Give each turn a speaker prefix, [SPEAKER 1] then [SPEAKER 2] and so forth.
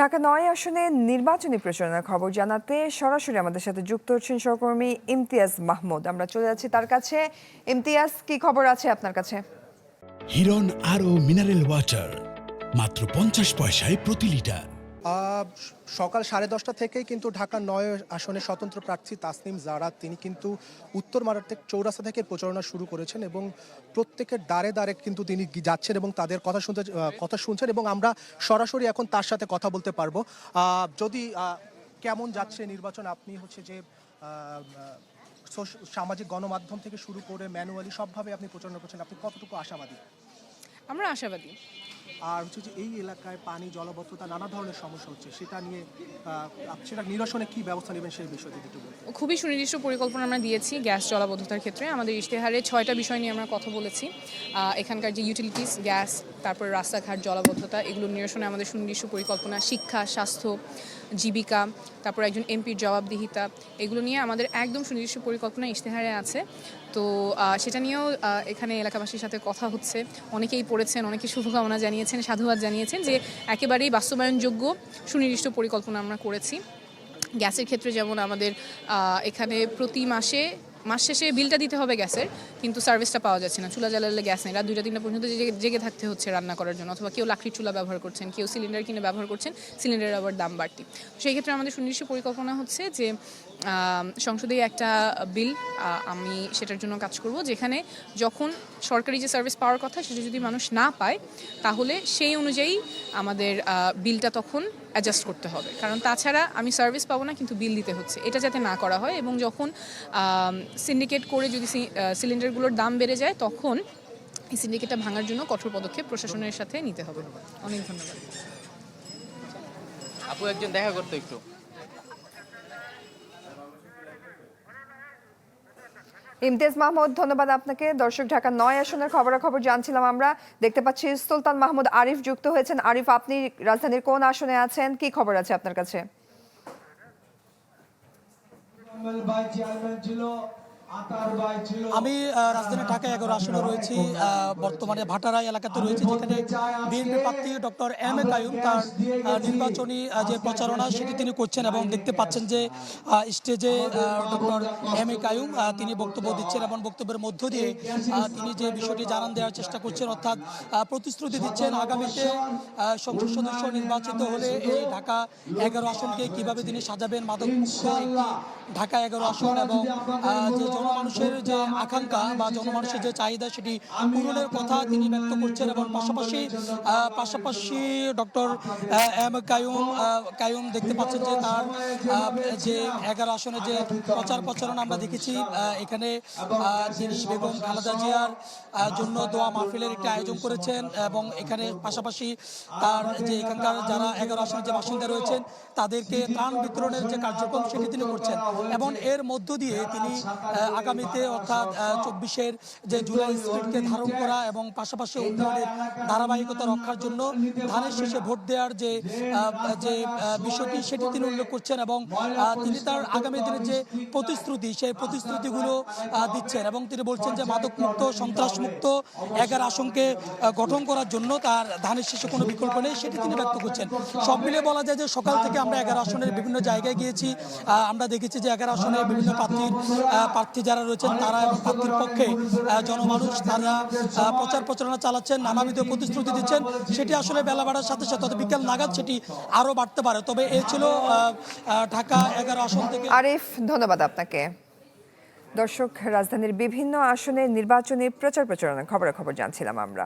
[SPEAKER 1] ঢাকা-৯ আসনে নির্বাচনী প্রচারণার খবর জানাতে সরাসরি আমাদের সাথে যুক্ত হচ্ছেন সহকর্মী ইমতিয়াজ মাহমুদ। আমরা চলে যাচ্ছি তার কাছে। ইমতিয়াজ, কি খবর আছে আপনার কাছে?
[SPEAKER 2] হিরন আরও মিনারেল ওয়াটার মাত্র ৫০ পয়সায় প্রতি লিটার।
[SPEAKER 3] সকাল 10:30 থেকেই কিন্তু ঢাকা-৯ আসনে স্বতন্ত্র প্রার্থী তাসনিম জারা তিনি কিন্তু উত্তর মারাত্মক চৌরাস্তা থেকে প্রচারণা শুরু করেছেন এবং প্রত্যেকের দ্বারে দ্বারে কিন্তু তিনি যাচ্ছেন এবং তাদের কথা শুনছেন এবং আমরা সরাসরি এখন তার সাথে কথা বলতে পারবো। যদি কেমন যাচ্ছে নির্বাচন, আপনি হচ্ছে যে সামাজিক গণমাধ্যম থেকে শুরু করে ম্যানুয়ালি সবভাবে আপনি প্রচারণা করছেন, আপনি কতটুকু আশাবাদী?
[SPEAKER 4] আমরা আশাবাদী।
[SPEAKER 3] আর হচ্ছে যে এই এলাকায় পানি, জলবদ্ধতা, নানা ধরনের সমস্যা হচ্ছে, সেটা নিয়ে সেটা নিরসনে কি ব্যবস্থা নেবেন সেই বিষয়টি একটু বলুন।
[SPEAKER 4] খুবই সুনির্দিষ্ট পরিকল্পনা আমরা দিয়েছি গ্যাস জলাবদ্ধতার ক্ষেত্রে। আমাদের ইশতেহারে 6টা বিষয় নিয়ে আমরা কথা বলেছি। এখানকার যে ইউটিলিটিস, গ্যাস, তারপর রাস্তাঘাট, জলাবদ্ধতা, এগুলো নিরসনে আমাদের সুনির্দিষ্ট পরিকল্পনা, শিক্ষা, স্বাস্থ্য, জীবিকা, তারপর একজন এমপির জবাবদিহিতা, এগুলো নিয়ে আমাদের একদম সুনির্দিষ্ট পরিকল্পনা ইশতেহারে আছে। তো সেটা নিয়েও এখানে এলাকাবাসীর সাথে কথা হচ্ছে। অনেকেই পড়েছেন, অনেকে শুভকামনা জানিয়েছেন, সাধুবাদ জানিয়েছেন যে একেবারেই বাস্তবায়নযোগ্য সুনির্দিষ্ট পরিকল্পনা আমরা করেছি। গ্যাসের ক্ষেত্রে যেমন আমাদের এখানে প্রতি মাস শেষে বিলটা দিতে হবে গ্যাসের, কিন্তু সার্ভিসটা পাওয়া যাচ্ছে না। চুলা জ্বালালে গ্যাস নেই, রাত 2টা 3টা পর্যন্ত জেগে থাকতে হচ্ছে রান্না করার জন্য, অথবা কেউ লাকড়ির চুলা ব্যবহার করছেন, কেউ সিলিন্ডার কিনে ব্যবহার করছেন, সিলিন্ডারের আবার দাম বাড়তি। সেই ক্ষেত্রে আমাদের সুনির্দিষ্ট পরিকল্পনা হচ্ছে যে সংসদে একটা বিল, আমি সেটার জন্য কাজ করব, যেখানে যখন সরকারি যে সার্ভিস পাওয়ার কথা সেটা যদি মানুষ না পায়, তাহলে সেই অনুযায়ী আমাদের বিলটা তখন অ্যাডজাস্ট করতে হবে। কারণ তাছাড়া আমি সার্ভিস পাবো না, কিন্তু বিল দিতে হচ্ছে, এটা যাতে না করা হয়। এবং যখন সিন্ডিকেট করে যদি সিলিন্ডারগুলোর দাম বেড়ে যায়, তখন এই সিন্ডিকেটটা ভাঙার জন্য কঠোর পদক্ষেপ প্রশাসনের সাথে নিতে হবে। অনেক ধন্যবাদ।
[SPEAKER 5] আপু একজন দেখা করতো একটু।
[SPEAKER 1] ইমতিয়াজ মাহমুদ, ধন্যবাদ আপনাকে। দর্শক, ঢাকা-৯ আসনের খবরাখবর জানছিলাম আমরা। দেখতে পাচ্ছি সুলতান মাহমুদ আরিফ যুক্ত হয়েছেন। আরিফ, আপনি রাজধানীর কোন আসনে আছেন, কি খবর আছে আপনার কাছে?
[SPEAKER 6] আমি রাজধানী ঢাকা 11 আসনে রয়েছি। বর্তমানে ভাটারা এলাকাতে রয়েছে, যেখানে বিএনপি প্রার্থী ডক্টর এম এ কাইয়ুম তার নির্বাচনী যে প্রচারণা সেটি তিনি করছেন এবং দেখতে পাচ্ছেন যে স্টেজে ডক্টর এম এ কাইয়ুম তিনি বক্তব্য দিচ্ছেন এবং বক্তব্যের মধ্য দিয়ে তিনি যে বিষয়টি জানান দেওয়ার চেষ্টা করছেন, অর্থাৎ প্রতিশ্রুতি দিচ্ছেন আগামীতে সংসদ সদস্য নির্বাচিত হলে এই ঢাকা 11 আসনকে কিভাবে তিনি সাজাবেন মাদকমুক্ত একটি ঢাকা 11 আসন, এবং যে জনমানুষের যে আকাঙ্ক্ষা বা জনমানুষের যে চাহিদা সেটি পূরণের কথা তিনি ব্যক্ত করছেন। এবং পাশাপাশি ডক্টর এম কাইয়ুম দেখতে পাচ্ছেন যে তার যে 11 আসনে যে প্রচারণা আমরা দেখেছি, এখানে তিনি বেগম খালেদা জিয়ার জন্য দোয়া মাহফিলের একটি আয়োজন করেছেন এবং এখানে পাশাপাশি তার যে এখানকার যারা 11 আসনের যে বাসিন্দা রয়েছেন তাদেরকে ত্রাণ বিতরণের যে কার্যক্রম সেটি তিনি করছেন। এবং এর মধ্য দিয়ে তিনি আগামীতে অর্থাৎ 24-এর যে জুলাই স্পিরিটকে ধারণ করা এবং পাশাপাশি উন্নয়নের ধারাবাহিকতা রক্ষার জন্য ধানের শেষে ভোট দেওয়ার যে বিষয়টি সেটি তিনি উল্লেখ করছেন। এবং তিনি তার আগামী দিনের যে প্রতিশ্রুতি সেই প্রতিশ্রুতিগুলো দিচ্ছেন এবং তিনি বলছেন যে মাদকমুক্ত, সন্ত্রাসমুক্ত 11 আসনকে গঠন করার জন্য তার ধানের শেষে কোনো বিকল্প নেই, সেটি তিনি ব্যক্ত করছেন। সব মিলিয়ে বলা যায় যে সকাল থেকে আমরা 11 আসনের বিভিন্ন জায়গায় গিয়েছি। আমরা দেখেছি যে 11 আসনে বিভিন্ন প্রার্থী যারা রয়েছেন তারা এবং প্রার্থীর পক্ষে জনমানুষ তারা প্রচারণা চালাচ্ছেন, নানাবিধ প্রতিশ্রুতি দিচ্ছেন। সেটি আসলে বেলা বাড়ার সাথে সাথে বিকেল নাগাদ সেটি আরও বাড়তে পারে। তবে এ ছিল ঢাকা 11 আসন থেকে।
[SPEAKER 1] আরিফ, ধন্যবাদ আপনাকে। দর্শক, রাজধানীর বিভিন্ন আসনে নির্বাচনী প্রচারণার খবরাখবর জানছিলাম আমরা।